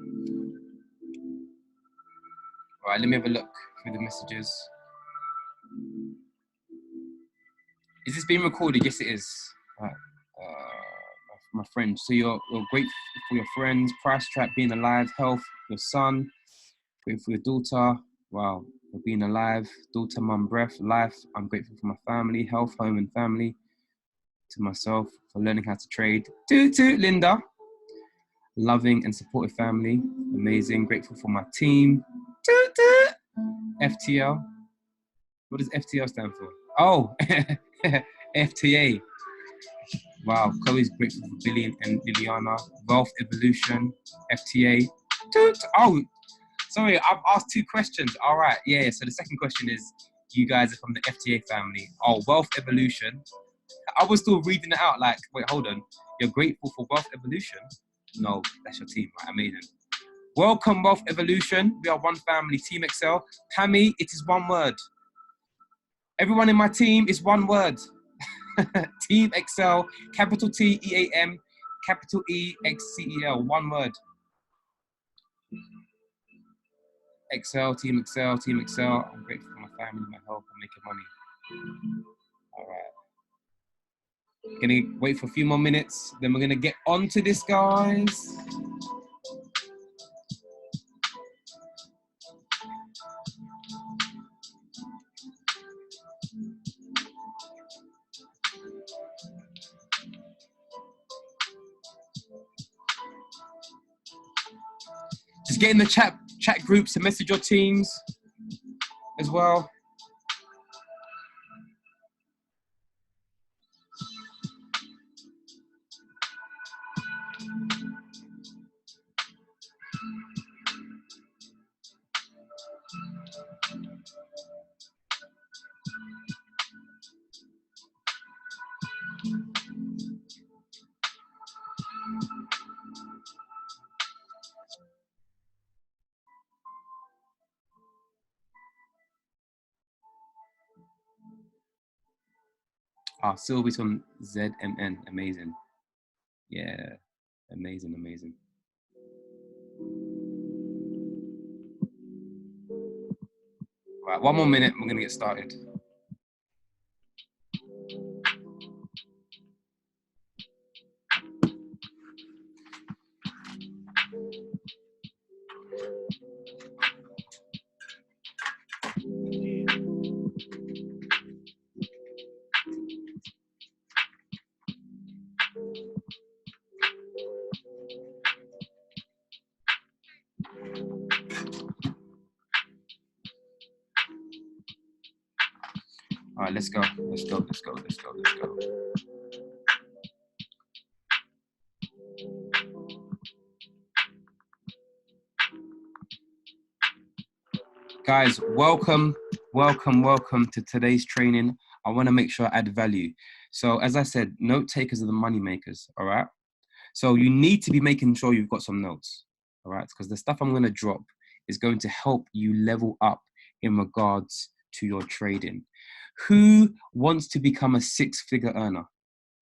All right, let me have a look through the messages. Is this being recorded? Yes, it is. All right. My friend. So you're grateful for your friends, price trap, being alive, health, your son, grateful for your daughter. Wow, for being alive, daughter, mum, breath, life. I'm grateful for my family, health, home, and family. To myself for learning how to trade. Toot toot, Linda. Loving and supportive family. Amazing. Grateful for my team. Toot toot. FTL. What does FTL stand for? Oh, FTA. Wow. Chloe's grateful for Billy and Liliana. Wealth Evolution. FTA. Toot. Oh, sorry. I've asked 2 questions. All right. Yeah. So the second question is, you guys are from the FTA family. Oh, Wealth Evolution. I was still reading it out like, wait, hold on. You're grateful for Wealth Evolution? No, that's your team, right? Amazing. Welcome, Wealth Evolution. We are one family, Team Excel. Pammy, it is one word. Everyone in my team is one word. Team Excel, capital T, E-A-M, capital E-X-C-E-L, one word. Excel, Team Excel, Team Excel. I'm grateful for my family, my health, and making money. All right. Gonna wait for a few more minutes, then we're gonna get on to this, guys. Just get in the chat groups and message your teams as well. Ah, Sylvie's from ZMN, amazing. Yeah, amazing, amazing. Right, 1 more minute, we're gonna get started. All right, let's go. Guys, welcome to today's training. I want to make sure I add value. So as I said, note takers are the money makers, all right? So you need to be making sure you've got some notes, all right? Because the stuff I'm going to drop is going to help you level up in regards to your trading. Who wants to become a 6-figure earner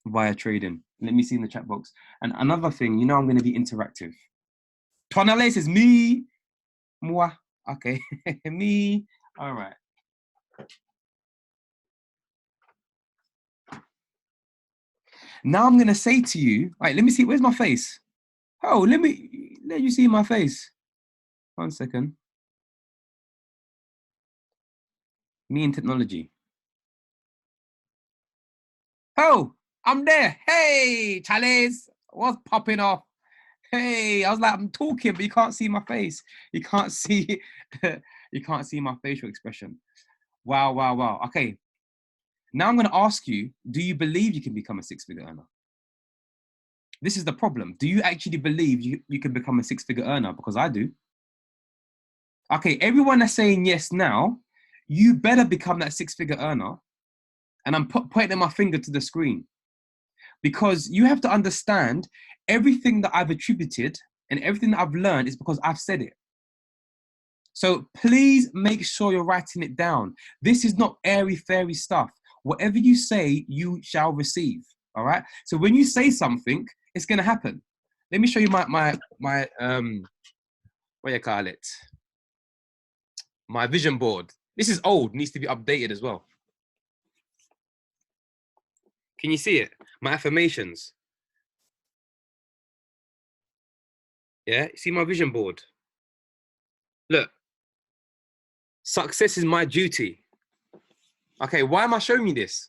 via trading? Let me see in the chat box. And another thing, you know, I'm going to be interactive. Tonale says me, moi. Okay, me. All right. Now I'm going to say to you, all right, let me see. Where's my face? Oh, let you see my face. 1 second. Me and technology. Oh, I'm there. Hey, Charles, what's popping off? Hey, I was like, I'm talking, but you can't see my face. You can't see, you can't see my facial expression. Wow, wow, wow. Okay. Now I'm going to ask you, do you believe you can become a 6-figure earner? This is the problem. Do you actually believe you can become a 6-figure earner? Because I do. Okay, everyone that's saying yes now, you better become that 6-figure earner. And I'm pointing my finger to the screen. Because you have to understand everything that I've attributed and everything that I've learned is because I've said it. So please make sure you're writing it down. This is not airy-fairy stuff. Whatever you say, you shall receive. All right. So when you say something, it's going to happen. Let me show you my what you call it? My vision board. This is old, needs to be updated as well. Can you see it? My affirmations. Yeah, see my vision board. Look, success is my duty. Okay, why am I showing you this?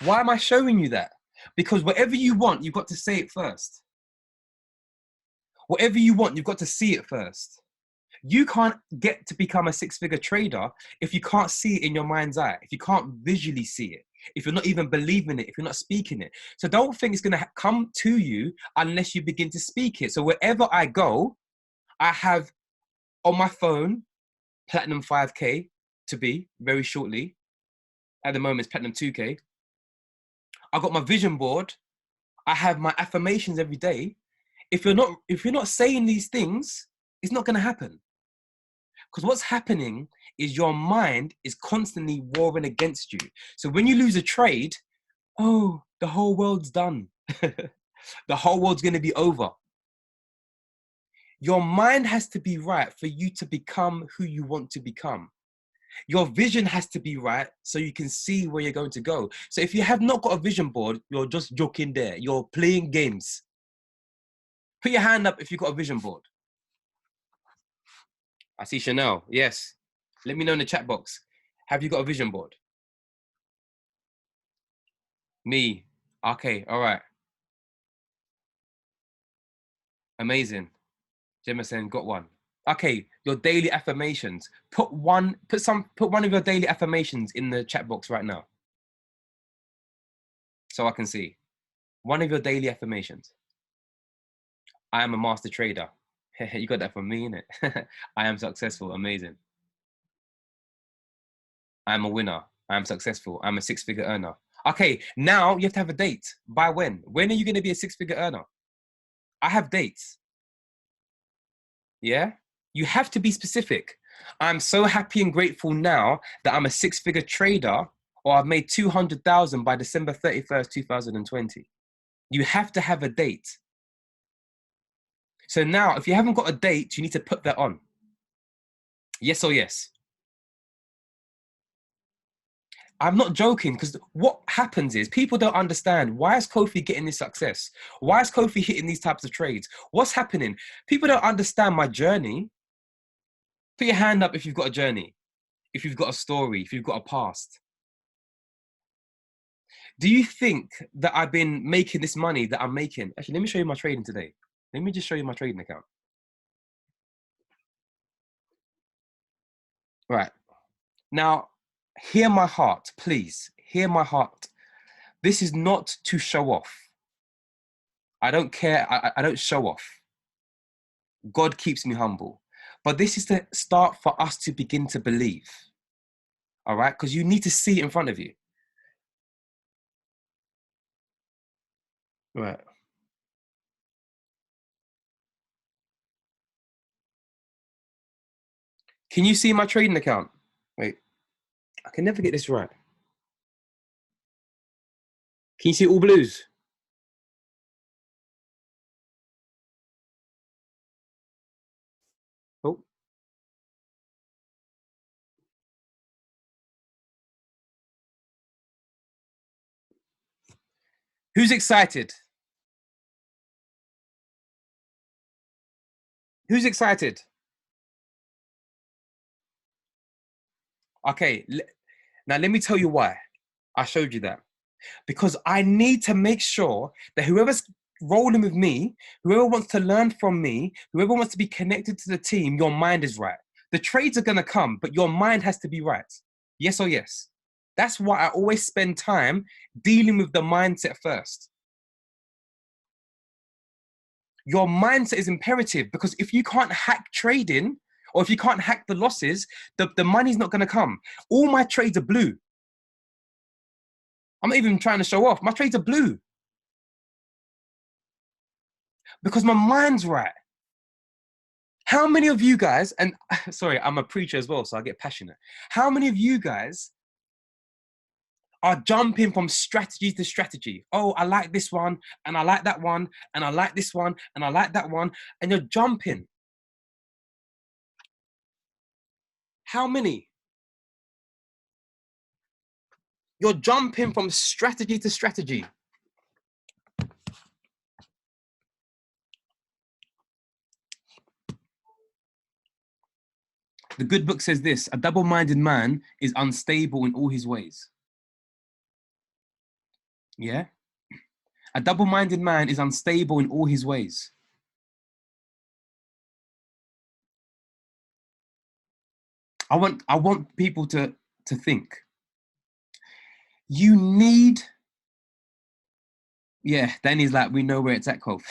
Why am I showing you that? Because whatever you want, you've got to say it first. Whatever you want, you've got to see it first. You can't get to become a six-figure trader if you can't see it in your mind's eye, if you can't visually see it, if you're not even believing it, if you're not speaking it. So don't think it's going to come to you unless you begin to speak it. So wherever I go, I have on my phone, Platinum 5K to be very shortly. At the moment, it's Platinum 2K. I've got my vision board. I have my affirmations every day. If you're not saying these things, it's not going to happen. Because what's happening is your mind is constantly warring against you. So when you lose a trade, oh, the whole world's done. The whole world's going to be over. Your mind has to be right for you to become who you want to become. Your vision has to be right so you can see where you're going to go. So if you have not got a vision board, you're just joking there. You're playing games. Put your hand up if you've got a vision board. I see Chanel. Yes. Let me know in the chat box. Have you got a vision board? Me. Okay. All right. Amazing. Jemison got one. Okay. Your daily affirmations. Put one of your daily affirmations in the chat box right now. So I can see. One of your daily affirmations. I am a master trader. You got that from me, innit? I am successful. Amazing. I'm a winner. I'm successful. I'm a six-figure earner. Okay, now you have to have a date. By when? When are you going to be a six-figure earner? I have dates. Yeah? You have to be specific. I'm so happy and grateful now that I'm a six-figure trader, or I've made 200,000 by December 31st, 2020. You have to have a date. So now, if you haven't got a date, you need to put that on. Yes or yes? I'm not joking, because what happens is people don't understand, why is Kofi getting this success? Why is Kofi hitting these types of trades? What's happening? People don't understand my journey. Put your hand up if you've got a journey, if you've got a story, if you've got a past. Do you think that I've been making this money that I'm making? Actually, let me show you my trading today. Let me just show you my trading account. Right. Now, hear my heart, please. Hear my heart. This is not to show off. I don't care. I don't show off. God keeps me humble. But this is the start for us to begin to believe. All right? Because you need to see it in front of you. Right. Can you see my trading account? Wait. I can never get this right. Can you see all blues? Oh. Who's excited? Who's excited? Okay. Now, let me tell you why I showed you that. Because I need to make sure that whoever's rolling with me, whoever wants to learn from me, whoever wants to be connected to the team, your mind is right. The trades are going to come, but your mind has to be right. Yes or yes? That's why I always spend time dealing with the mindset first. Your mindset is imperative, because if you can't hack trading, or if you can't hack the losses, the money's not going to come. All my trades are blue. I'm not even trying to show off. My trades are blue. Because my mind's right. How many of you guys, and sorry, I'm a preacher as well, so I get passionate. How many of you guys are jumping from strategy to strategy? Oh, I like this one, and I like that one, and I like this one, and I like that one, and you're jumping. How many? You're jumping from strategy to strategy. The good book says this: a double-minded man is unstable in all his ways. Yeah? A double-minded man is unstable in all his ways. I want people to think. You need, yeah, Danny's like, we know where it's at, Cove.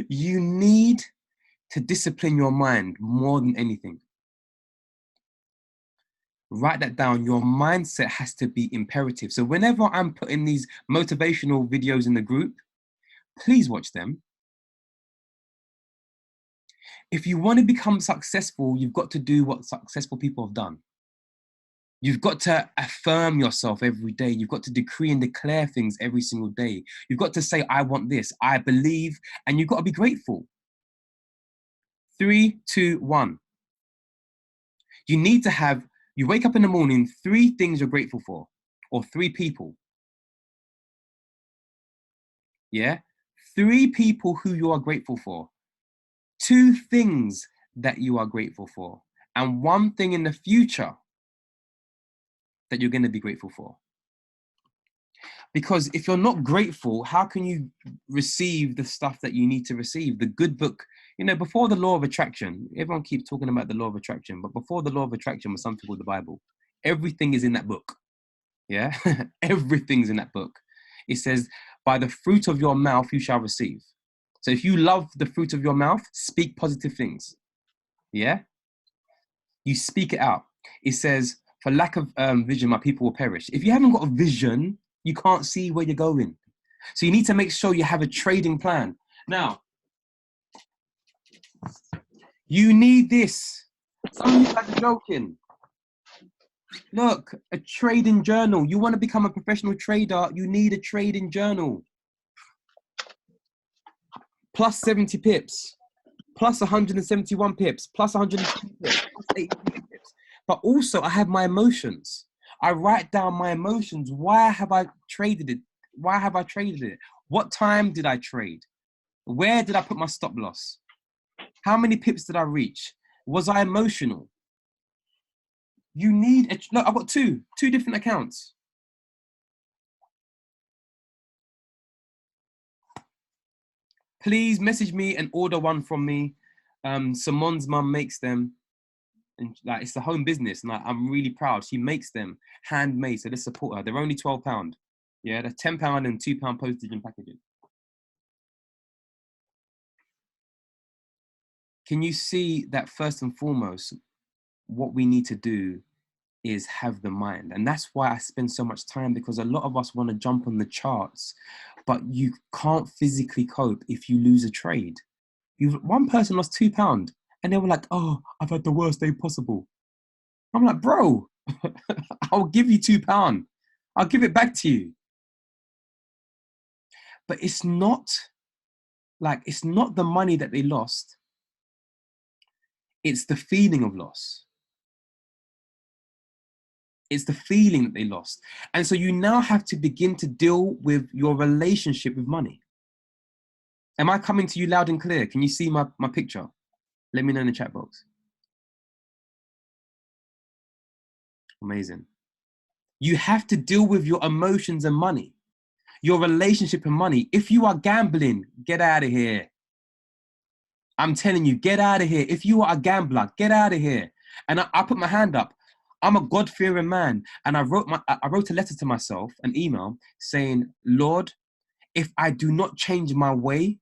You need to discipline your mind more than anything. Write that down. Your mindset has to be imperative. So whenever I'm putting these motivational videos in the group, please watch them. If you want to become successful, you've got to do what successful people have done. You've got to affirm yourself every day. You've got to decree and declare things every single day. You've got to say, I want this, I believe, and you've got to be grateful. 3, 2, 1. You need to have, you wake up in the morning, 3 things you're grateful for, or 3 people. Yeah? 3 people who you are grateful for. 2 things that you are grateful for, and 1 thing in the future that you're going to be grateful for. Because if you're not grateful, how can you receive the stuff that you need to receive? The good book, you know, before the law of attraction, everyone keeps talking about the law of attraction, but before the law of attraction was something called the Bible. Everything is in that book. Yeah, everything's in that book. It says, by the fruit of your mouth, you shall receive. So if you love the fruit of your mouth, speak positive things. Yeah, you speak it out. It says, for lack of vision, my people will perish. If you haven't got a vision, you can't see where you're going. So you need to make sure you have a trading plan. Now, you need this. Some of you guys are joking. Look, a trading journal. You want to become a professional trader, you need a trading journal. Plus 70 pips, plus 171 pips, plus 120 pips, plus 83 pips. But also I have my emotions. I write down my emotions. Why have I traded it? Why have I traded it? What time did I trade? Where did I put my stop loss? How many pips did I reach? Was I emotional? You need, look, I've got two different accounts. Please message me and order one from me. Simon's mum makes them. And like, it's a home business, and I'm really proud. She makes them handmade, so let's support her. They're only £12. Yeah, they're £10 and £2 postage and packaging. Can you see that first and foremost, what we need to do is have the mind? And that's why I spend so much time, because a lot of us want to jump on the charts, but you can't physically cope if you lose a trade. One person lost £2 and they were like, oh, I've had the worst day possible. I'm like, bro, I'll give you £2. I'll give it back to you. But it's not the money that they lost. It's the feeling of loss. It's the feeling that they lost. And so you now have to begin to deal with your relationship with money. Am I coming to you loud and clear? Can you see my picture? Let me know in the chat box. Amazing. You have to deal with your emotions and money, your relationship and money. If you are gambling, get out of here. I'm telling you, get out of here. If you are a gambler, get out of here. And I put my hand up. I'm a God-fearing man. And I wrote a letter to myself, an email, saying, Lord, if I do not change my way,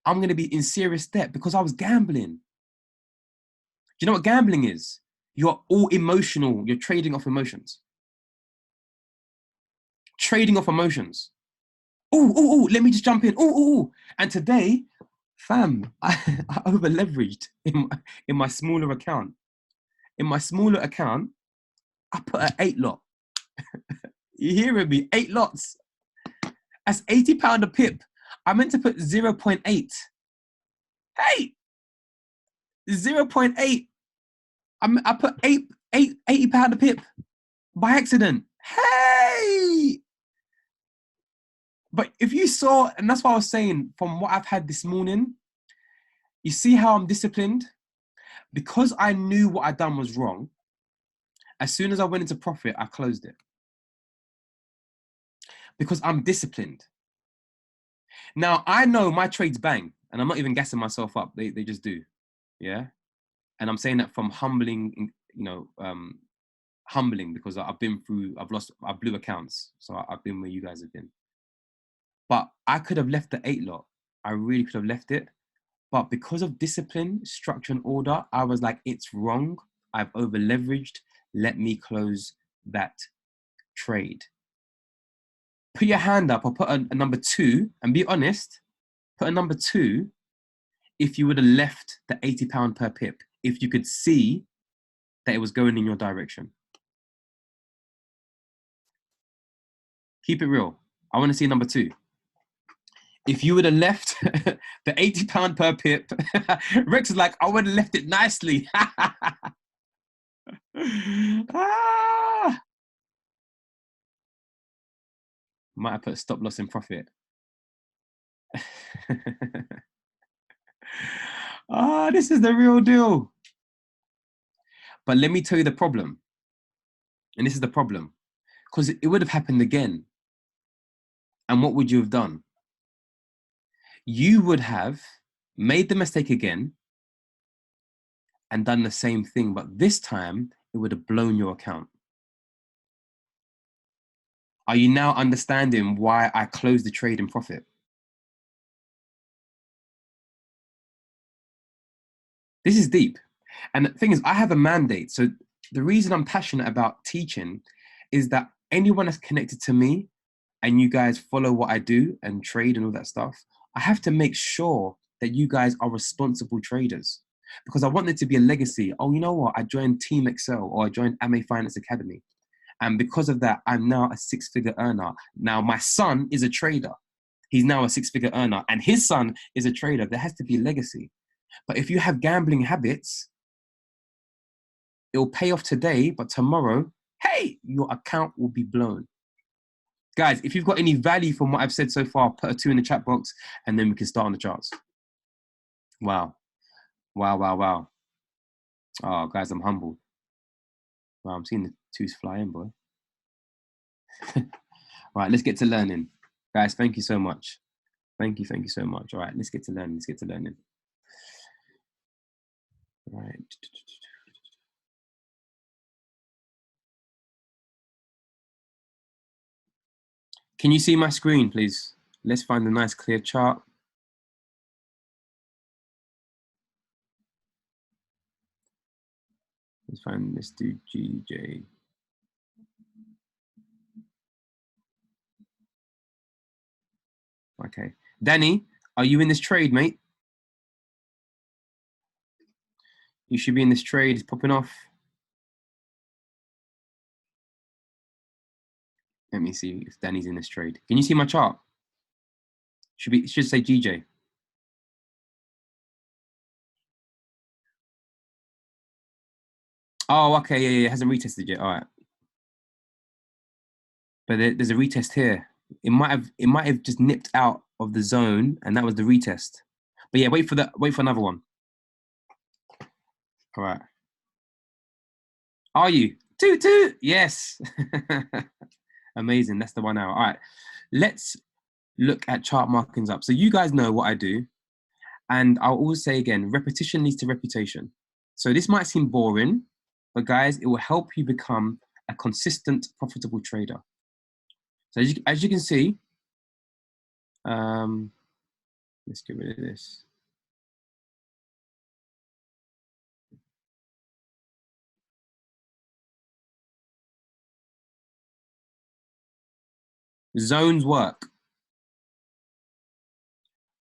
I'm going to be in serious debt, because I was gambling. Do you know what gambling is? You're all emotional. You're trading off emotions. Trading off emotions. Oh, let me just jump in. Oh. And today, fam, I over leveraged in my smaller account. In my smaller account, I put an 8 lot. You hearing me? 8 lots. That's £80 a pip. I meant to put 0.8. Hey, 0.8. I put 80 pound a pip by accident. Hey! But if you saw, and that's what I was saying, from what I've had this morning, you see how I'm disciplined? Because I knew what I'd done was wrong, as soon as I went into profit, I closed it. Because I'm disciplined. Now, I know my trades bang, and I'm not even gassing myself up. They just do. Yeah? And I'm saying that from humbling, humbling, because I've blew accounts. So I've been where you guys have been. But I could have left the 8 lot. I really could have left it. But because of discipline, structure, and order, I was like, it's wrong. I've over leveraged. Let me close that trade. Put your hand up or put a number 2 and be honest. Put a number 2 if you would have left the 80 pound per pip, if you could see that it was going in your direction. Keep it real. I want to see number 2. If you would have left the 80 pound per pip, Rex is like, I would have left it nicely. Might have put a stop loss in profit. This is the real deal. But let me tell you the problem. And this is the problem. Because it would have happened again. And what would you have done? You would have made the mistake again and done the same thing. But this time, it would have blown your account. Are you now understanding why I closed the trade in profit? This is deep. And the thing is, I have a mandate. So the reason I'm passionate about teaching is that anyone that's connected to me and you guys follow what I do and trade and all that stuff, I have to make sure that you guys are responsible traders because I want there to be a legacy. Oh, you know what? I joined Team Excel or I joined AMA Finance Academy. And because of that, I'm now a 6-figure earner. Now, my son is a trader. He's now a 6-figure earner and his son is a trader. There has to be a legacy. But if you have gambling habits, it'll pay off today, but tomorrow, hey, your account will be blown. Guys, if you've got any value from what I've said so far, put a 2 in the chat box and then we can start on the charts. Wow. Wow, wow, wow. Oh, guys, I'm humbled. Wow, I'm seeing the 2s fly in, boy. All right, let's get to learning. Guys, thank you so much. Thank you so much. All right, let's get to learning. All right. Can you see my screen, please? Let's find a nice clear chart. Let's do GJ. Okay. Danny, are you in this trade, mate? You should be in this trade. It's popping off. Let me see if Danny's in this trade. Can you see my chart? It should say GJ. Oh, okay, yeah, it hasn't retested yet. All right. But there's a retest here. It might have just nipped out of the zone, and that was the retest. But yeah, wait for another one. All right. Are you? Toot. Yes. Amazing. That's the 1 hour. All right. Let's look at chart markings up. So you guys know what I do. And I'll always say again, repetition leads to reputation. So this might seem boring, but guys, it will help you become a consistent, profitable trader. So as you can see, let's get rid of this. Zones work.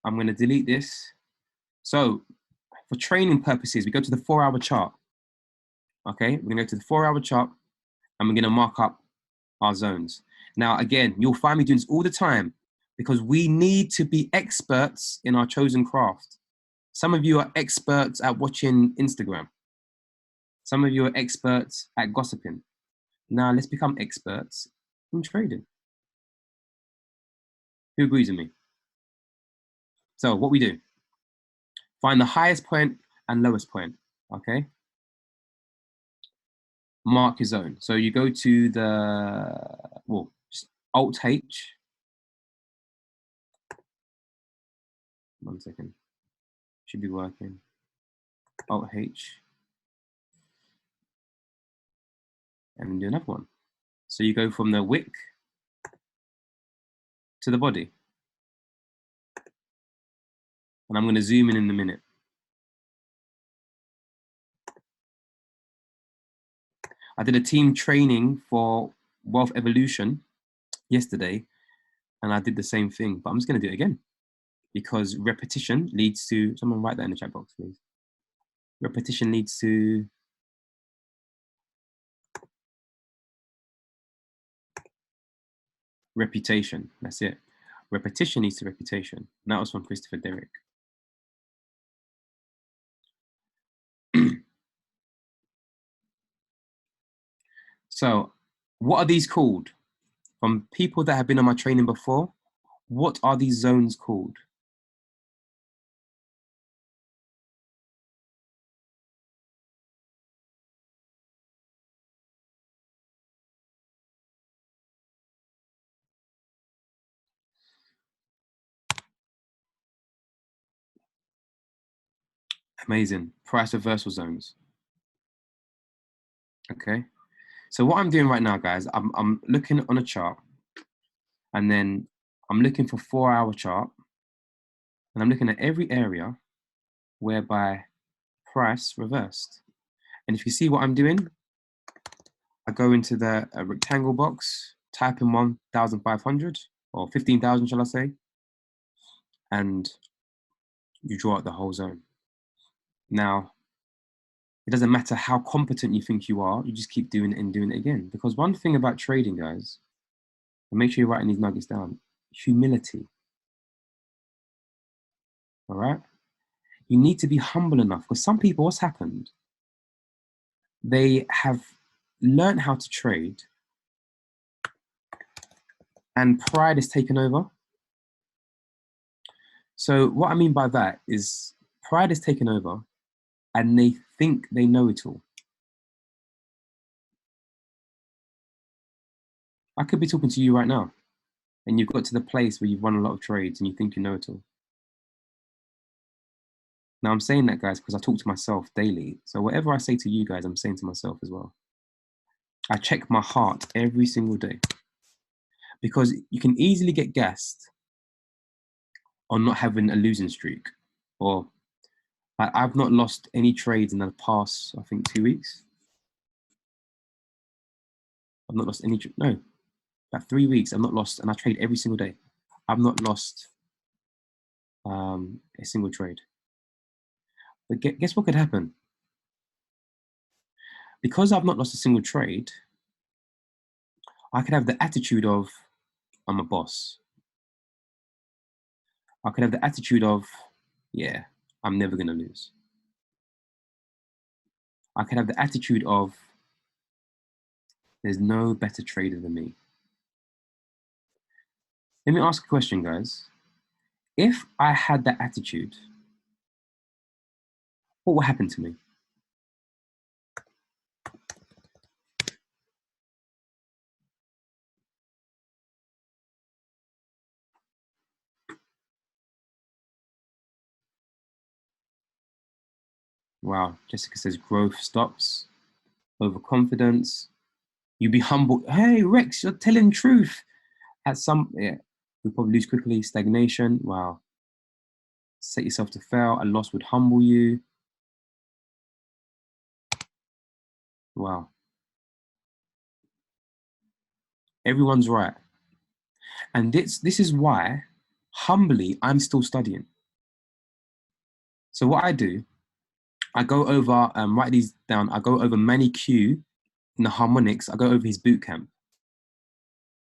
I'm going to delete this. So for training purposes, we go to the 4-hour chart. Okay, we're going to go to the 4-hour chart and we're going to mark up our zones. Now, again, you'll find me doing this all the time because we need to be experts in our chosen craft. Some of you are experts at watching Instagram. Some of you are experts at gossiping. Now let's become experts in trading. Who agrees with me? So what we do, find the highest point and lowest point, okay? Mark your zone. So you go to the, well, just Alt-H. One second, should be working. Alt-H. And then do another one. So you go from the wick to the body. And I'm going to zoom in a minute. I did a team training for Wealth Evolution yesterday, and I did the same thing, but I'm just going to do it again because repetition leads to, someone write that in the chat box, please. Repetition leads to reputation. That's it. Repetition leads to reputation. And that was from Christopher Derrick. So what are these called? From people that have been on my training before, what are these zones called? Amazing. Price reversal zones. Okay. So what I'm doing right now, guys, I'm looking on a chart, and then I'm looking for 4-hour chart, and I'm looking at every area whereby price reversed. And if you see what I'm doing, I go into the rectangle box, type in 1,500 or 15,000, shall I say, and you draw out the whole zone. Now, it doesn't matter how competent you think you are, you just keep doing it and doing it again. Because one thing about trading, guys, and make sure you're writing these nuggets down, humility. All right? You need to be humble enough, because some people, what's happened? They have learned how to trade and pride is taken over. So what I mean by that is pride is taken over and they think they know it all. I could be talking to you right now and you've got to the place where you've won a lot of trades and you think you know it all. Now I'm saying that, guys, because I talk to myself daily. So whatever I say to you guys, I'm saying to myself as well. I check my heart every single day because you can easily get gassed on not having a losing streak, or I've not lost any trades in the past, I think, 2 weeks. I've not lost any, no, about 3 weeks, I've not lost, and I trade every single day. I've not lost a single trade. But guess what could happen? Because I've not lost a single trade, I could have the attitude of, I'm a boss. I could have the attitude of, yeah, I'm never gonna lose. I could have the attitude of, there's no better trader than me. Let me ask a question, guys. If I had that attitude, what would happen to me? Wow, Jessica says growth stops, overconfidence. You be humble. Hey, Rex, you're telling truth. At some, yeah, you'll probably lose quickly. Stagnation. Wow. Set yourself to fail. A loss would humble you. Wow. Everyone's right. And this is why, humbly, I'm still studying. So what I do, I go over, write these down. I go over Manny Q in the harmonics. I go over his boot camp.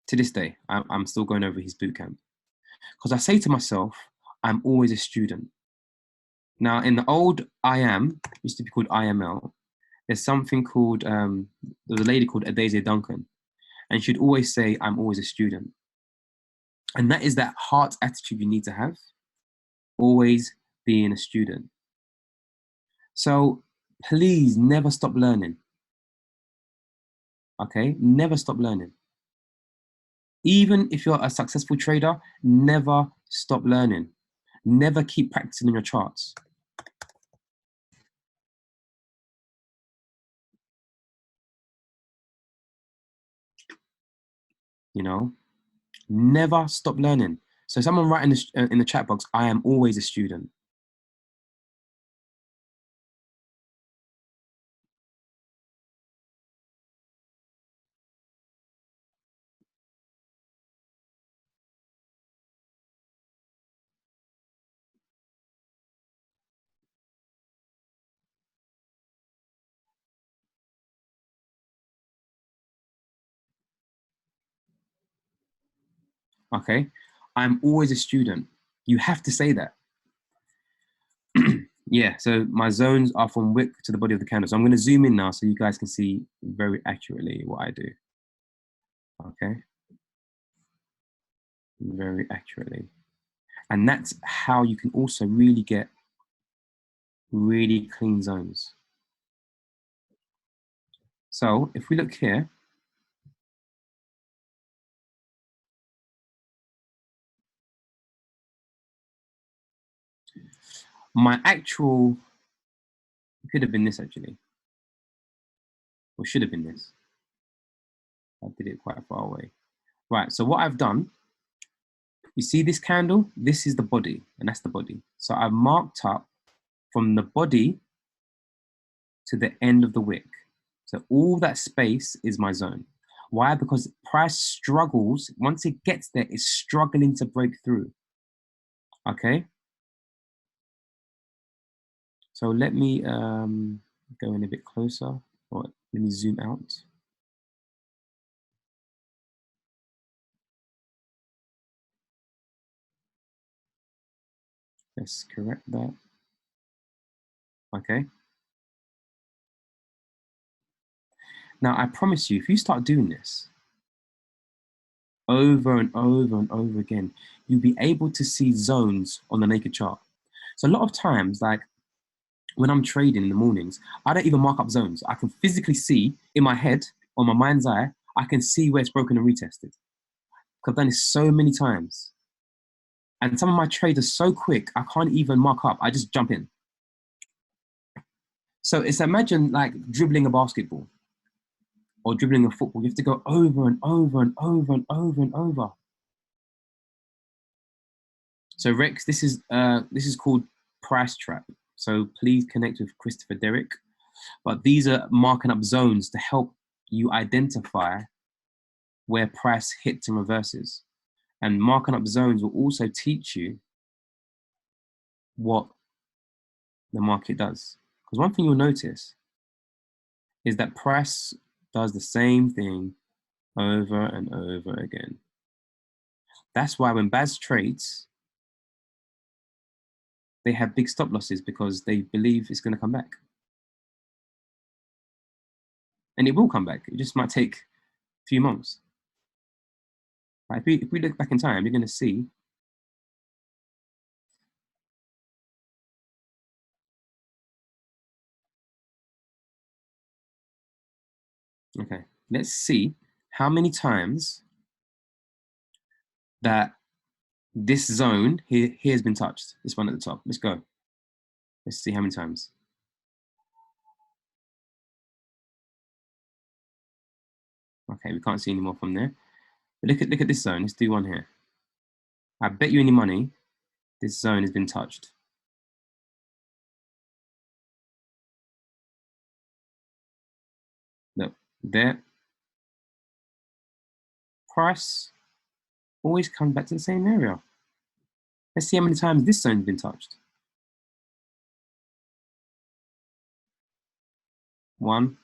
To this day, I'm still going over his boot camp. Because I say to myself, I'm always a student. Now, in the old IM, used to be called IML, There's something called, there's a lady called Adaise Duncan, and she'd always say, I'm always a student. And that is that heart attitude you need to have, always being a student. So please never stop learning. Okay, never stop learning. Even if you're a successful trader, never stop learning. Never keep practicing on your charts. You know, never stop learning. So someone write in the chat box, I am always a student. Okay, I'm always a student. You have to say that. Yeah, so my zones are from wick to the body of the candle. So I'm going to zoom in now so you guys can see very accurately what I do. Okay, very accurately. And that's how you can also really get really clean zones. So if we look here, my actual, it could have been this actually, or should have been this. I did it quite far away. Right, so what I've done, you see this candle? This is the body, and that's the body. So I've marked up from the body to the end of the wick. So all that space is my zone. Why? Because price struggles, once it gets there, it's struggling to break through. Okay? So let me go in a bit closer, or let me zoom out. Let's correct that. Okay. Now I promise you, if you start doing this over and over and over again, you'll be able to see zones on the naked chart. So a lot of times, like when I'm trading in the mornings, I don't even mark up zones. I can physically see in my head, on my mind's eye, I can see where it's broken and retested. I've done this so many times. And some of my trades are so quick, I can't even mark up. I just jump in. So it's imagine like dribbling a basketball or dribbling a football. You have to go over and over and over and over and over. So Rex, this is called price trap. So please connect with Christopher Derrick. But these are marking up zones to help you identify where price hits and reverses. And marking up zones will also teach you what the market does. Because one thing you'll notice is that price does the same thing over and over again. That's why when Baz trades, they have big stop losses because they believe it's going to come back. And it will come back. It just might take a few months. Right? If we look back in time, you're going to see okay, let's see how many times that this zone here has been touched. This one at the top. Let's go. Let's see how many times. Okay, we can't see any more from there. But look at this zone. Let's do one here. I bet you any money this zone has been touched. Look, there. Price always comes back to the same area. Let's see how many times this zone's been touched. 1,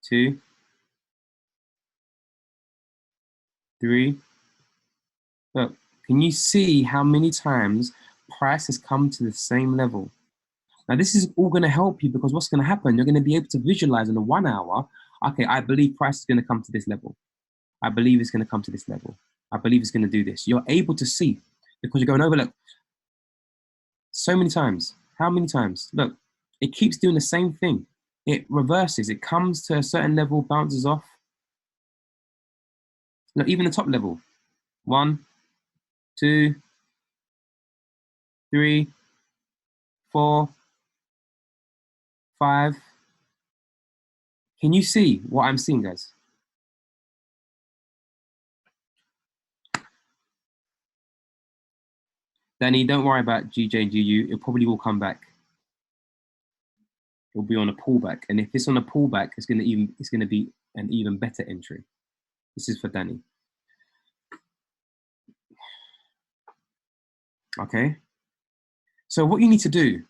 2, 3. Look, can you see how many times price has come to the same level. Now, this is all going to help you because what's going to happen, you're going to be able to visualize in the 1 hour, okay, I believe price is going to come to this level. I believe it's going to come to this level. I believe it's going to do this. You're able to see because you're going over, look, so many times. How many times? Look, it keeps doing the same thing. It reverses. It comes to a certain level, bounces off. Look, even the top level. 1, 2, 3, 4, 5. Can you see what I'm seeing, guys? Danny, don't worry about GJ and GU. It probably will come back. It'll be on a pullback, and if it's on a pullback, it's gonna be an even better entry. This is for Danny. Okay. So what you need to do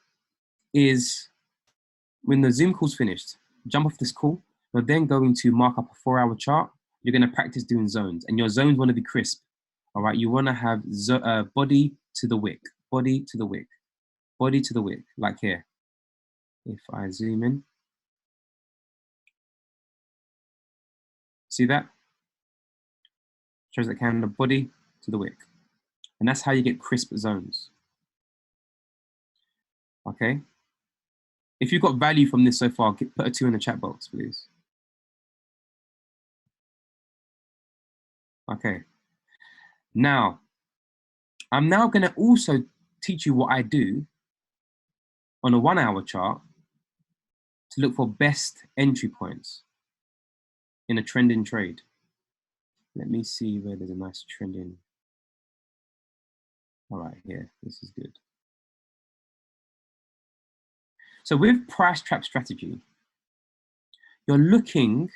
is, when the Zoom call's finished, jump off this call. You're then going to mark up a 4-hour chart. You're going to practice doing zones, and your zones want to be crisp. All right. You want to have body to the wick, body to the wick, body to the wick, like here. If I zoom in, see that? Shows that candle body to the wick. And that's how you get crisp zones. Okay. If you've got value from this so far, put a 2 in the chat box, please. Okay. Now, I'm now going to also teach you what I do on a 1-hour chart to look for best entry points in a trending trade. Let me see where there's a nice trending. All right, here, this is good. So with price trap strategy, you're looking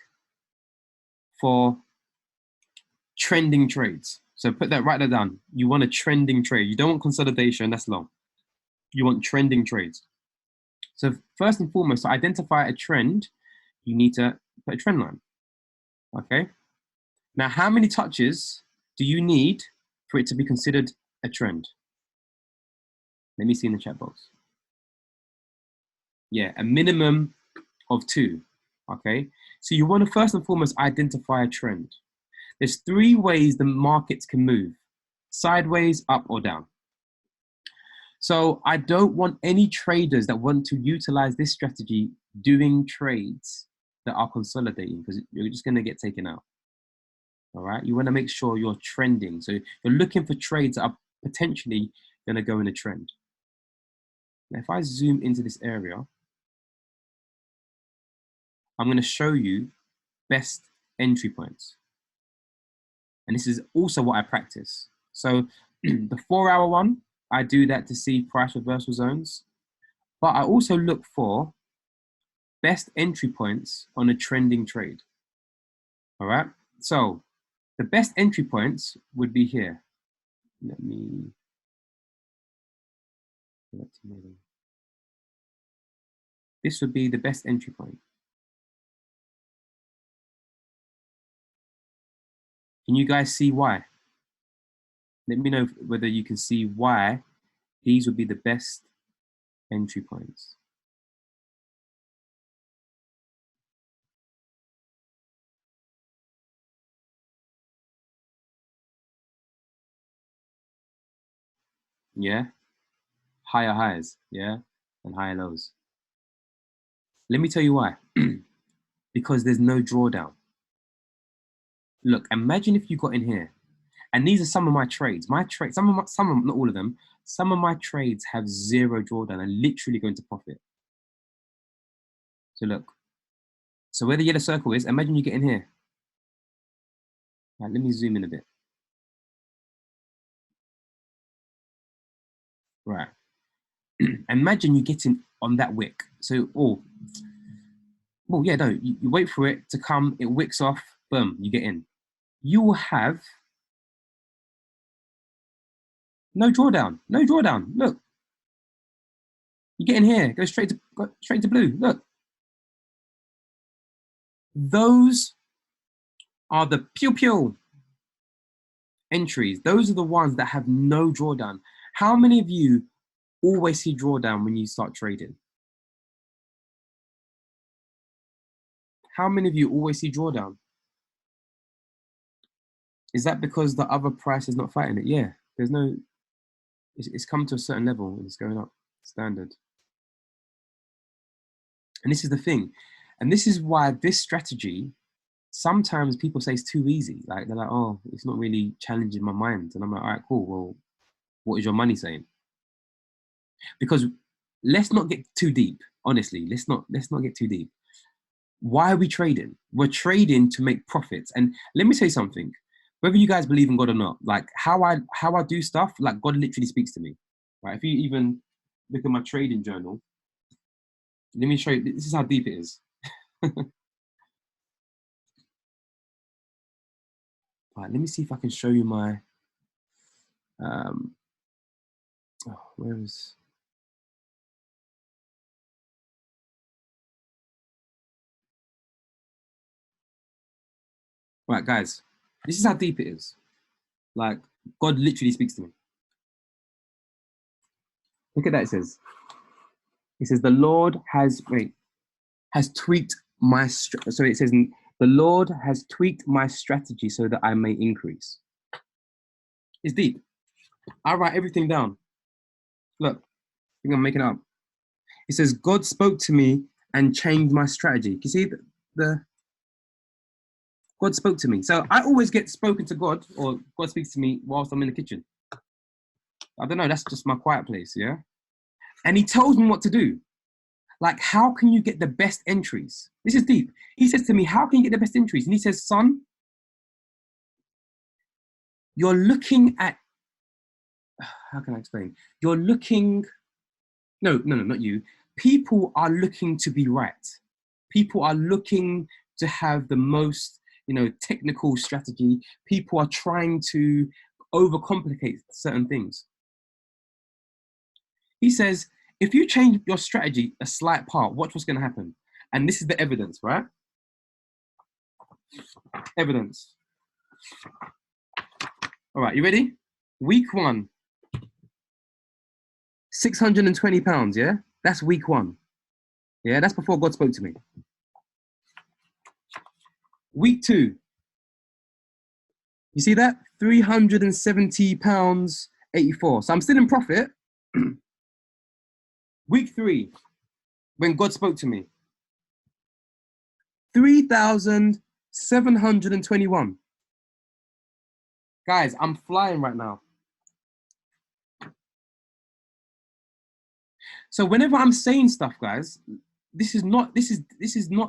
for trending trades. So put that, write that down. You want a trending trade. You don't want consolidation, that's long. You want trending trades. So first and foremost, to identify a trend, you need to put a trend line, okay? Now, how many touches do you need for it to be considered a trend? Let me see in the chat box. Yeah, a minimum of 2, okay? So you want to first and foremost identify a trend. There's 3 ways the markets can move: sideways, up, or down. So I don't want any traders that want to utilize this strategy doing trades that are consolidating, because you're just going to get taken out. All right. You want to make sure you're trending. So you're looking for trades that are potentially going to go in a trend. Now, if I zoom into this area, I'm going to show you best entry points. And this is also what I practice. So the 4-hour one, I do that to see price reversal zones, but I also look for best entry points on a trending trade. All right. So the best entry points would be here. Let me. This would be the best entry point. Can you guys see why? Let me know whether you can see why these would be the best entry points. Yeah, higher highs, yeah, and higher lows. Let me tell you why. Because there's no drawdown. Look, imagine if you got in here, and these are some of my trades. My trades, some of them, not all of them. Some of my trades have 0 drawdown and literally going to profit. So look, so where the yellow circle is, imagine you get in here. Right, let me zoom in a bit. Right. Imagine you getting on that wick. So, well, yeah, no, you wait for it to come, it wicks off, boom, you get in. You will have no drawdown, no drawdown. Look, you get in here, go straight to blue. Look, those are the pew entries. Those are the ones that have no drawdown. How many of you always see drawdown when you start trading? How many of you always see drawdown? Is that because the other price is not fighting it? Yeah, there's no, it's come to a certain level and it's going up, standard. And this is the thing. And this is why this strategy, sometimes people say it's too easy. Like they're like, oh, it's not really challenging my mind. And I'm like, all right, cool. Well, what is your money saying? Because let's not get too deep. Honestly, let's not get too deep. Why are we trading? We're trading to make profits. And let me say something. Whether you guys believe in God or not, like how I do stuff, like God literally speaks to me. Right? If you even look at my trading journal, let me show you. This is how deep it is. Right, let me see if I can show you my. Where is? Right, guys, this is how deep it is. Like God literally speaks to me. Look at that. It says the Lord has tweaked my. So it says the Lord has tweaked my strategy so that I may increase. It's deep. I write everything down. Look, I think I'm making it up. It says God spoke to me and changed my strategy. Can you see the God spoke to me. So I always get spoken to God, or God speaks to me whilst I'm in the kitchen. I don't know. That's just my quiet place, yeah? And he tells me what to do. Like, how can you get the best entries? This is deep. He says to me, how can you get the best entries? And he says, son, you're looking at, how can I explain? You're looking, no, not you. People are looking to be right. People are looking to have the most, technical strategy. People are trying to overcomplicate certain things. He says, if you change your strategy a slight part, watch what's going to happen. And this is the evidence, right? Evidence. All right, you ready? Week 1, £620, yeah? That's week 1. Yeah, that's before God spoke to me. Week 2, you see that? £370.84. So I'm still in profit. Week 3, when God spoke to me, 3,721. Guys, I'm flying right now. So whenever I'm saying stuff, guys, this is not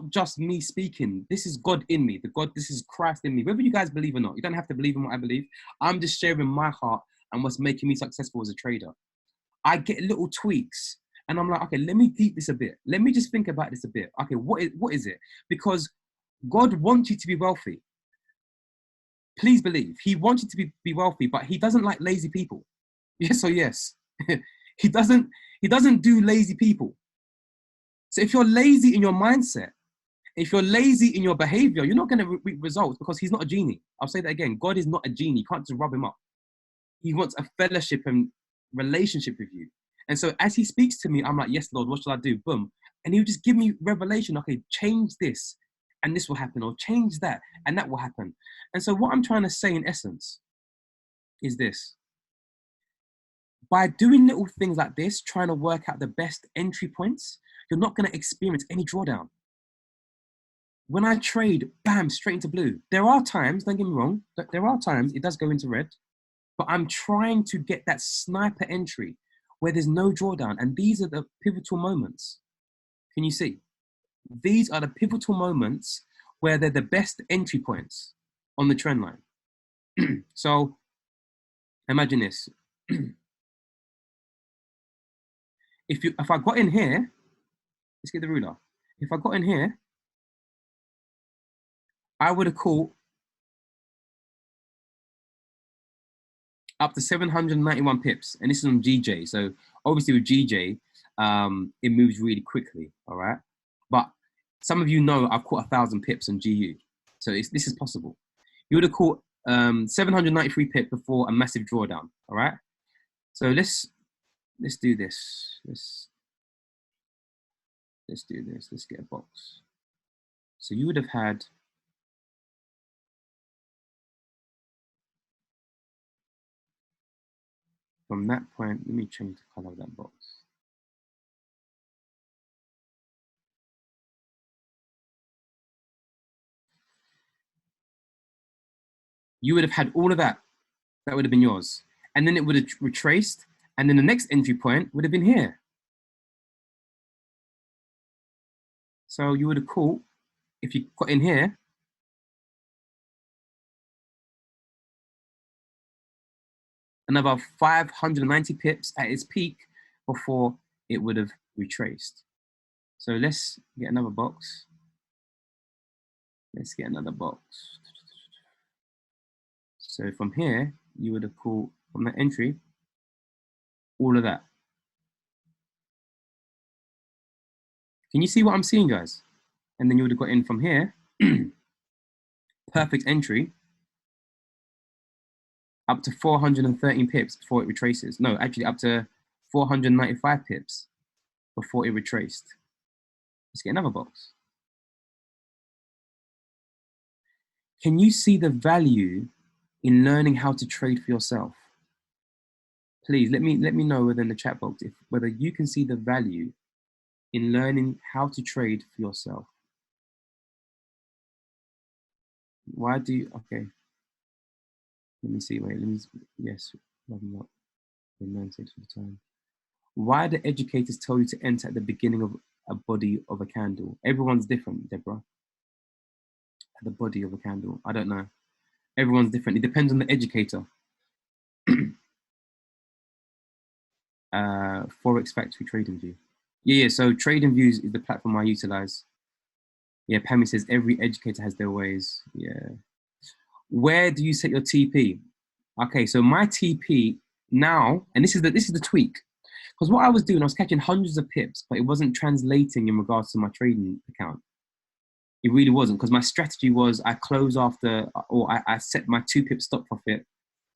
just me speaking. This is God in me. This is Christ in me. Whether you guys believe or not, you don't have to believe in what I believe. I'm just sharing my heart and what's making me successful as a trader. I get little tweaks and I'm like, okay, let me deep this a bit. Let me just think about this a bit. Okay, what is it? Because God wants you to be wealthy. Please believe. He wants you to be wealthy, but he doesn't like lazy people. Yes or yes. He doesn't do lazy people. So if you're lazy in your mindset, if you're lazy in your behavior, you're not going to reap results because he's not a genie. I'll say that again. God is not a genie. You can't just rub him up. He wants a fellowship and relationship with you. And so as he speaks to me, I'm like, yes, Lord, what shall I do? Boom. And he'll just give me revelation. Okay, change this and this will happen, or change that and that will happen. And so what I'm trying to say in essence is this. By doing little things like this, trying to work out the best entry points, you're not going to experience any drawdown. When I trade, bam, straight into blue. There are times, don't get me wrong, there are times it does go into red, but I'm trying to get that sniper entry where there's no drawdown. And these are the pivotal moments. Can you see? These are the pivotal moments where they're the best entry points on the trend line. So imagine this. If I got in here, let's get the ruler. If I got in here, I would have caught up to 791 pips, and this is on GJ. So obviously with GJ, it moves really quickly, all right? But some of you know I've caught 1,000 pips on GU, so this is possible. You would have caught 793 pips before a massive drawdown, all right? So let's let's do this. Let's do this. Let's get a box. So you would have had from that point, let me change the color of that box. You would have had all of that. That would have been yours. And then it would have retraced. And then the next entry point would have been here. So you would have caught, if you got in here, another 590 pips at its peak before it would have retraced. So let's get another box. Let's get another box. So from here, you would have caught from that entry, all of that. Can you see what I'm seeing, guys? And then you would have got in from here, perfect entry, up to 413 pips before it retraces. No, actually up to 495 pips before it retraced. Let's get another box. Can you see the value in learning how to trade for yourself? Please let me know within the chat box whether you can see the value in learning how to trade for yourself. Why do you, okay. Let me see, wait, yes, not 96 for the time. Why do educators tell you to enter at the beginning of a body of a candle? Everyone's different, Deborah. At the body of a candle, I don't know. Everyone's different. It depends on the educator. Forex Factory TradingView. Yeah, so TradingView is the platform I utilize. Yeah, Pammy says every educator has their ways. Yeah. Where do you set your TP? Okay, so my TP now, and this is the tweak. Because what I was doing, I was catching hundreds of pips, but it wasn't translating in regards to my trading account. It really wasn't, because my strategy was I close after, or I set my 2 pip stop profit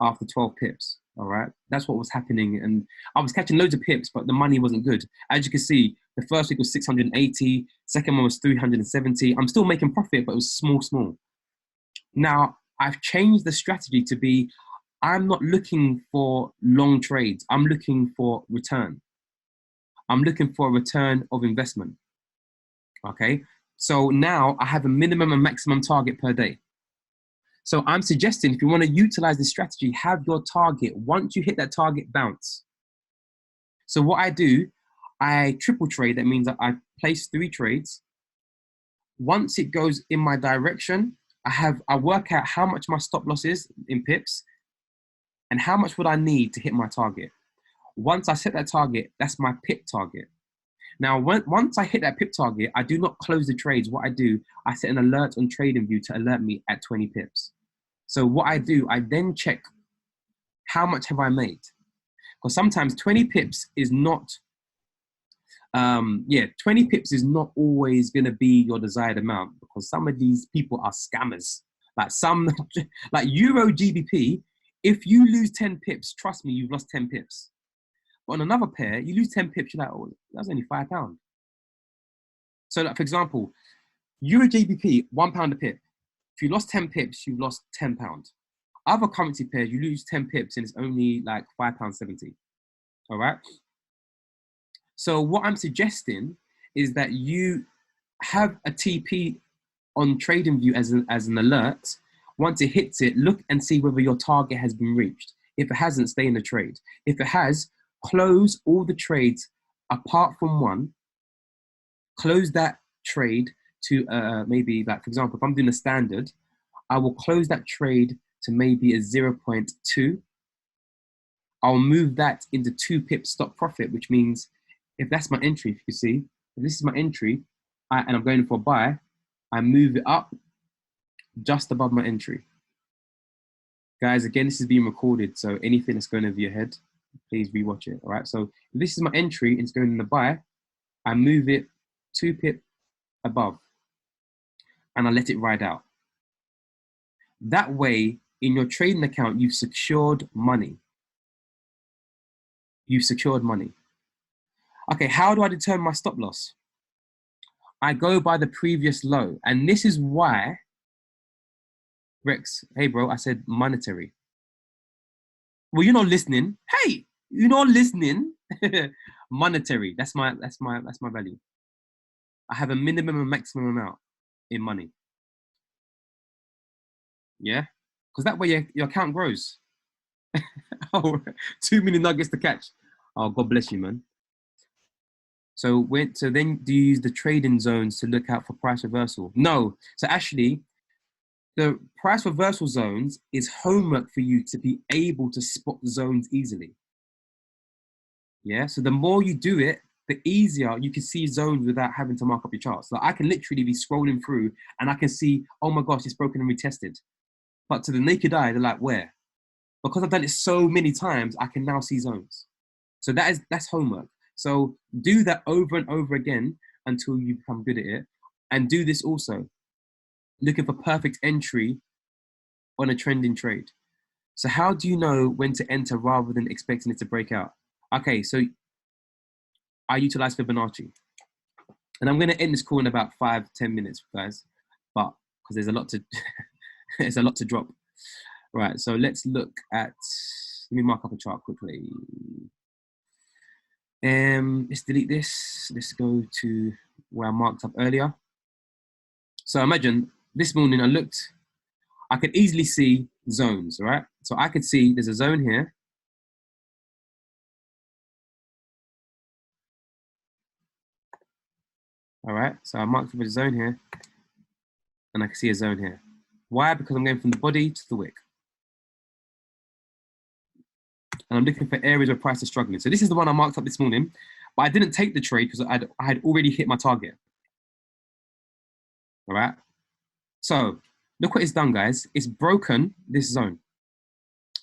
after 12 pips. All right, that's what was happening, and I was catching loads of pips, but the money wasn't good. As you can see, the first week was 680, second one was 370. I'm still making profit, but it was small. Now I've changed the strategy to be, I'm not looking for long trades. I'm looking for return. I'm looking for a return of investment. Okay, so now I have a minimum and maximum target per day. So I'm suggesting if you want to utilize this strategy, have your target. Once you hit that target, bounce. So what I do, I triple trade. That means that I place 3 trades. Once it goes in my direction, I work out how much my stop loss is in pips and how much would I need to hit my target. Once I set that target, that's my pip target. Now, once I hit that pip target, I do not close the trades. What I do, I set an alert on TradingView to alert me at 20 pips. So what I do, I then check how much have I made? Because sometimes 20 pips is not, 20 pips is not always going to be your desired amount, because some of these people are scammers. Like like Euro GBP, if you lose 10 pips, trust me, you've lost 10 pips. But on another pair, you lose 10 pips, you're like, oh, that's only £5. So like, for example, Euro GBP, £1 a pip. If you lost 10 pips, you've lost £10. Other currency pairs, you lose 10 pips and it's only like £5.70. All right. So what I'm suggesting is that you have a TP on TradingView as an alert. Once it hits it, look and see whether your target has been reached. If it hasn't, stay in the trade. If it has, close all the trades apart from one. Close that trade to maybe, like, for example, if I'm doing a standard, I will close that trade to maybe a 0.2. I'll move that into 2 pip stop profit, which means if that's my entry, if you see, if this is my entry and I'm going for a buy, I move it up just above my entry. Guys, again, this is being recorded, so anything that's going over your head, please rewatch it. All right, so if this is my entry and it's going in the buy, I move it 2 pip above and I let it ride out. That way, in your trading account, you've secured money. you've secured money. Okay, how do I determine my stop loss? I go by the previous low. And this is why, Rex, hey bro, I said monetary. Well, you're not listening. Hey, you're not listening. Monetary. That's my value. I have a minimum and maximum amount in money. Yeah? Because that way your account grows. Oh, 2 million nuggets to catch. Oh, God bless you, man. So then do you use the trading zones to look out for price reversal? No. So actually, the price reversal zones is homework for you to be able to spot the zones easily. Yeah. So the more you do it, the easier you can see zones without having to mark up your charts. Like I can literally be scrolling through and I can see, oh my gosh, it's broken and retested. But to the naked eye, they're like, where? Because I've done it so many times, I can now see zones. So that's homework. So do that over and over again until you become good at it. And do this also, looking for perfect entry on a trending trade. So how do you know when to enter rather than expecting it to break out? Okay, so I utilize Fibonacci. And I'm going to end this call in about 5-10 minutes, guys. But because there's a lot to there's a lot to drop. Right, so let's look at, let me mark up a chart quickly. Let's delete this. Let's go to where I marked up earlier. So imagine this morning I could easily see zones, right? So I could see there's a zone here. All right, so I marked up a zone here and I can see a zone here. Why? Because I'm going from the body to the wick. And I'm looking for areas where price is struggling. So this is the one I marked up this morning, but I didn't take the trade because I had already hit my target. All right. So look what it's done, guys. It's broken this zone.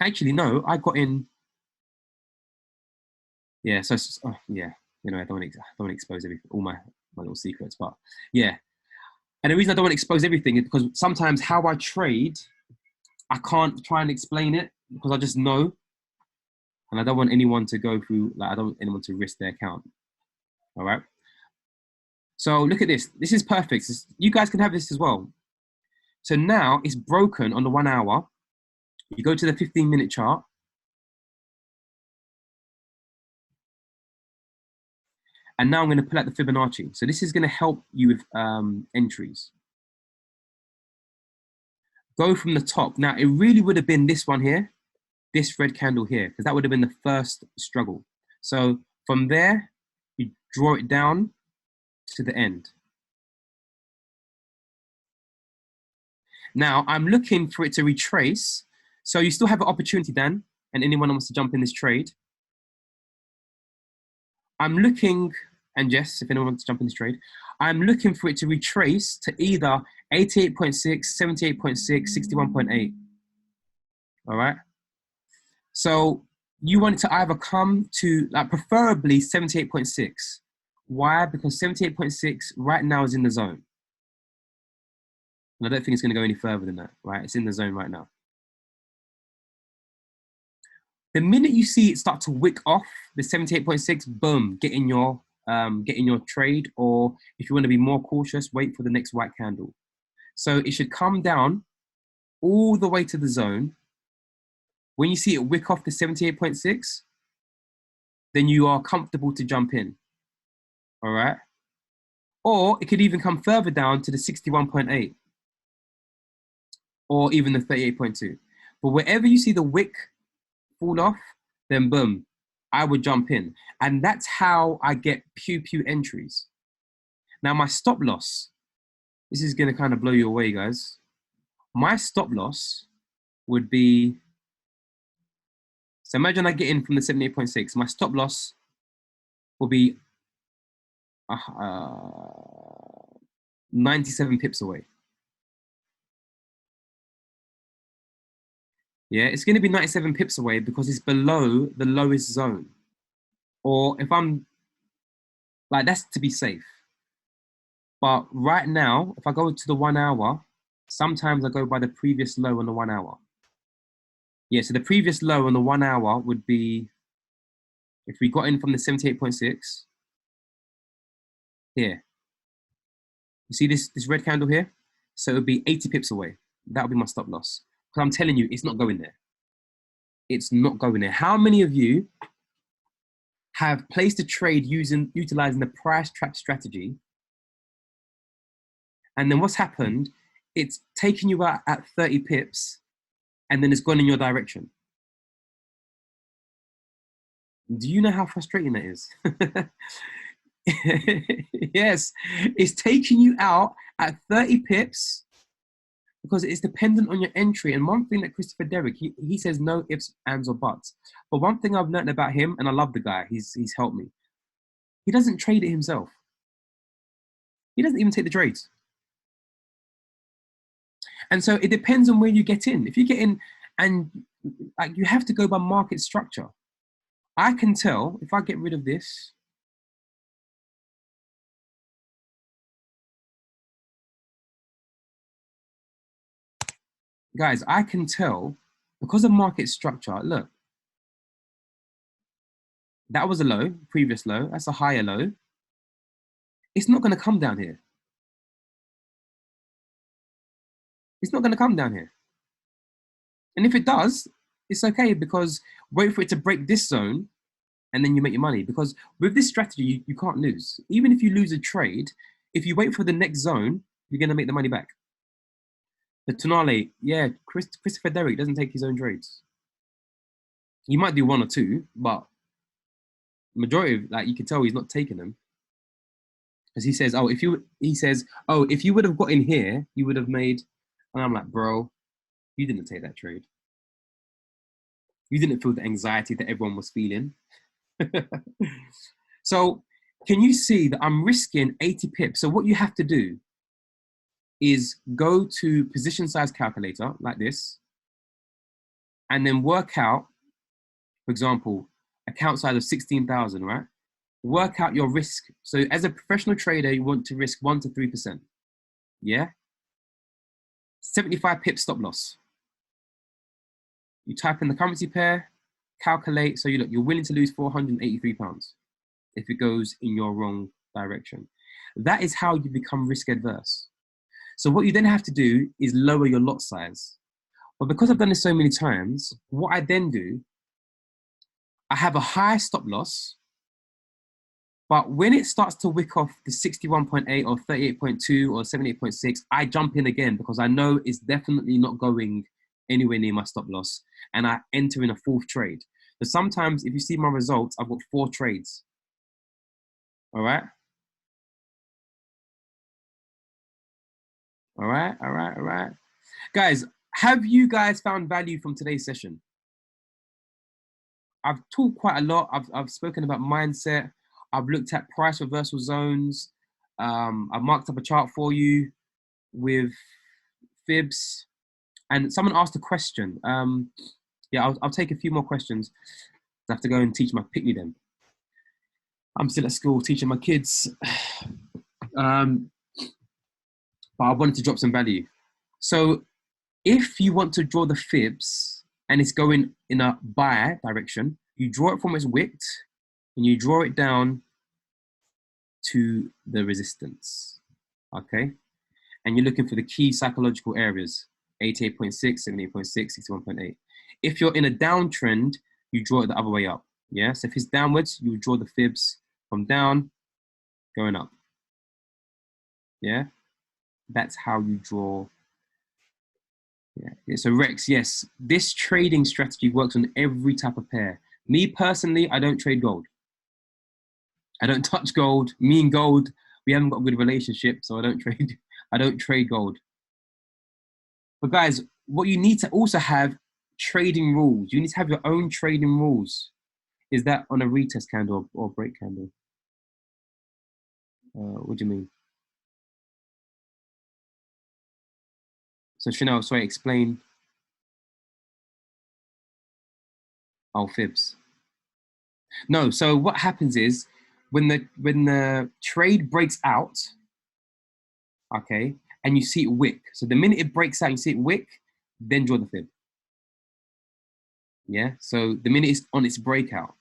Actually, no, I got in. Yeah. So yeah, you know, I don't want to expose everything, all my little secrets, but yeah. And the reason I don't want to expose everything is because sometimes how I trade, I can't try and explain it because I just know. And I don't want anyone to go through, like, I don't want anyone to risk their account. All right. So look at this. This is perfect. You guys can have this as well. So now it's broken on the 1 hour. You go to the 15-minute chart. And now I'm going to pull out the Fibonacci. So this is going to help you with entries. Go from the top. Now, it really would have been this one here, this red candle here, because that would have been the first struggle. So from there, you draw it down to the end. Now, I'm looking for it to retrace. So you still have an opportunity, Dan, and anyone who wants to jump in this trade. I'm looking, and Jess, if anyone wants to jump in this trade, I'm looking for it to retrace to either 88.6, 78.6, 61.8. All right. So you want it to either come to, like, preferably 78.6. Why? Because 78.6 right now is in the zone. And I don't think it's going to go any further than that, right? It's in the zone right now. The minute you see it start to wick off the 78.6, boom, get in your trade. Or if you want to be more cautious, wait for the next white candle. So it should come down all the way to the zone. When you see it wick off the 78.6, then you are comfortable to jump in. All right. Or it could even come further down to the 61.8 or even the 38.2. But wherever you see the wick fall off, then boom, I would jump in. And that's how I get pew entries. Now my stop loss, this is going to kind of blow you away, guys. My stop loss would be, so imagine I get in from the 78.6. My stop loss will be 97 pips away. Yeah, it's going to be 97 pips away because it's below the lowest zone. Or if I'm, like, that's to be safe. But right now, if I go to the 1 hour, sometimes I go by the previous low on the 1 hour. Yeah, so the previous low on the 1 hour would be If we got in from the 78.6, here, you see this red candle here? So it would be 80 pips away. That would be my stop loss. Because I'm telling you, it's not going there. It's not going there. How many of you have placed a trade utilizing the price trap strategy? And then what's happened? It's taken you out at 30 pips and then it's gone in your direction. Do you know how frustrating that is? Yes, it's taking you out at 30 pips because it's dependent on your entry. And one thing that Christopher Derrick, he says no ifs, ands, or buts. But one thing I've learned about him, and I love the guy, he's helped me. He doesn't trade it himself. He doesn't even take the trades. And so it depends on where you get in. If you get in and like you have to go by market structure. I can tell if I get rid of this, guys, I can tell because of market structure, look, that was a low, previous low, that's a higher low. It's not gonna come down here. It's not gonna come down here. And if it does, it's okay because wait for it to break this zone and then you make your money. Because with this strategy, you can't lose. Even if you lose a trade, if you wait for the next zone, you're gonna make the money back. The Tonale, yeah, Christopher Derrick doesn't take his own trades. He might do one or two, but majority of, like, you can tell he's not taking them. Because he says, oh, if you would have got in here, you would have made, and I'm like, bro, you didn't take that trade. You didn't feel the anxiety that everyone was feeling. So can you see that I'm risking 80 pips? So what you have to do is go to position size calculator like this, and then work out, for example, account size of 16,000, right? Work out your risk. So as a professional trader, you want to risk 1 to 3%. Yeah? 75 pips stop loss. You type in the currency pair, calculate. So you're willing to lose £483 if it goes in your wrong direction. That is how you become risk adverse. So what you then have to do is lower your lot size. But because I've done this so many times, what I then do, I have a high stop loss, but when it starts to wick off the 61.8 or 38.2 or 78.6, I jump in again because I know it's definitely not going anywhere near my stop loss, and I enter in a fourth trade. So sometimes if you see my results, I've got 4 trades. All right? All right, all right, all right. Guys, have you guys found value from today's session? I've talked quite a lot. I've spoken about mindset. I've looked at price reversal zones. I've marked up a chart for you with fibs. And someone asked a question. Yeah, I'll take a few more questions. I have to go and teach my picnic then. I'm still at school teaching my kids. But I wanted to drop some value. So if you want to draw the fibs and it's going in a buy direction, you draw it from its wick and you draw it down to the resistance, okay? And you're looking for the key psychological areas, 88.6, 78.6, 61.8. If you're in a downtrend, you draw it the other way up, yeah? So if it's downwards, you draw the fibs from down, going up, yeah? That's how you draw. Yeah. So Rex, yes, this trading strategy works on every type of pair. Me personally, I don't trade gold. I don't touch gold. Me and gold, we haven't got a good relationship, so I don't trade. I don't trade gold. But guys, what you need to also have trading rules. You need to have your own trading rules. Is that on a retest candle or break candle? What do you mean? So Chanel, sorry, explain. Oh, fibs. No, so what happens is when the trade breaks out, okay, and you see it wick. So the minute it breaks out, you see it wick, then draw the fib. Yeah, so the minute it's on its breakout.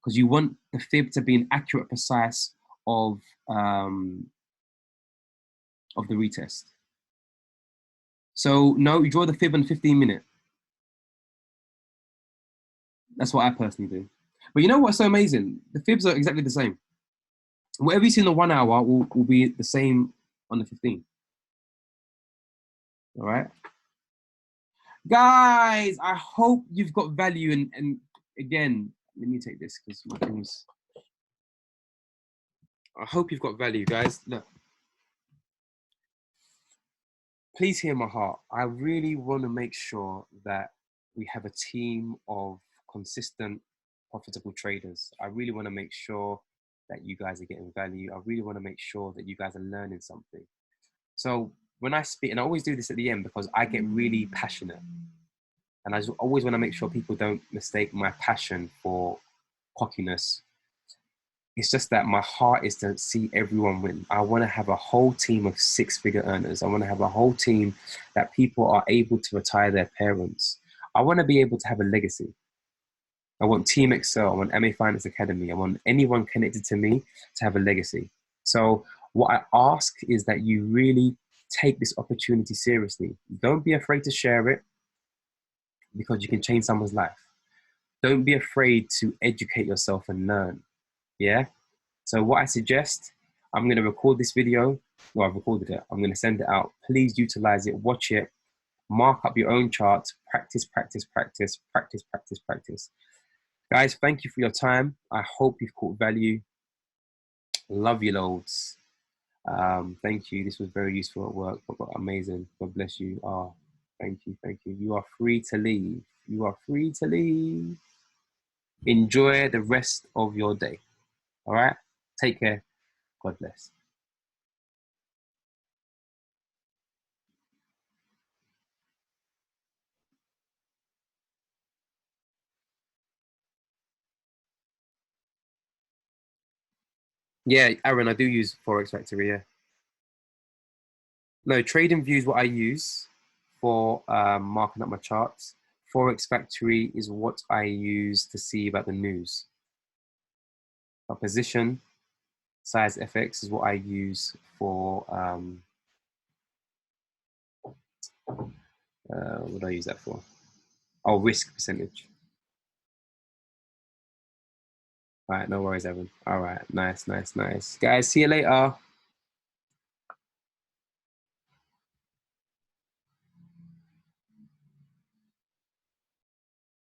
because you want the fib to be an accurate, precise of the retest. So no, you draw the fib in 15-minute. That's what I personally do. But you know what's so amazing? The fibs are exactly the same. Whatever you see in the 1 hour will be the same on the 15. All right. Guys, I hope you've got value. And again, let me take this because my things. I hope you've got value, guys. Look, please hear my heart. I really want to make sure that we have a team of consistent, profitable traders. I really want to make sure that you guys are getting value. I really want to make sure that you guys are learning something. So when I speak, and I always do this at the end because I get really passionate. And I always want to make sure people don't mistake my passion for cockiness. It's just that my heart is to see everyone win. I want to have a whole team of 6-figure earners. I want to have a whole team that people are able to retire their parents. I want to be able to have a legacy. I want Team Excel. I want MA Finance Academy. I want anyone connected to me to have a legacy. So what I ask is that you really take this opportunity seriously. Don't be afraid to share it because you can change someone's life. Don't be afraid to educate yourself and learn. Yeah. So what I suggest, I'm going to record this video. Well, I've recorded it. I'm going to send it out. Please utilize it. Watch it. Mark up your own charts. Practice, practice, practice, practice, practice, practice. Guys, thank you for your time. I hope you've caught value. Love you loads. Thank you. This was very useful at work. Amazing. God bless you. Oh, thank you. Thank you. You are free to leave. You are free to leave. Enjoy the rest of your day. All right? Take care. God bless. Yeah, Aaron, I do use Forex Factory, yeah. No, Trading View is what I use for marking up my charts. Forex Factory is what I use to see about the news. My position, size FX is what I use for, what do I use that for? Oh, risk percentage. All right, no worries, Evan. All right, nice, nice, nice. Guys, see you later.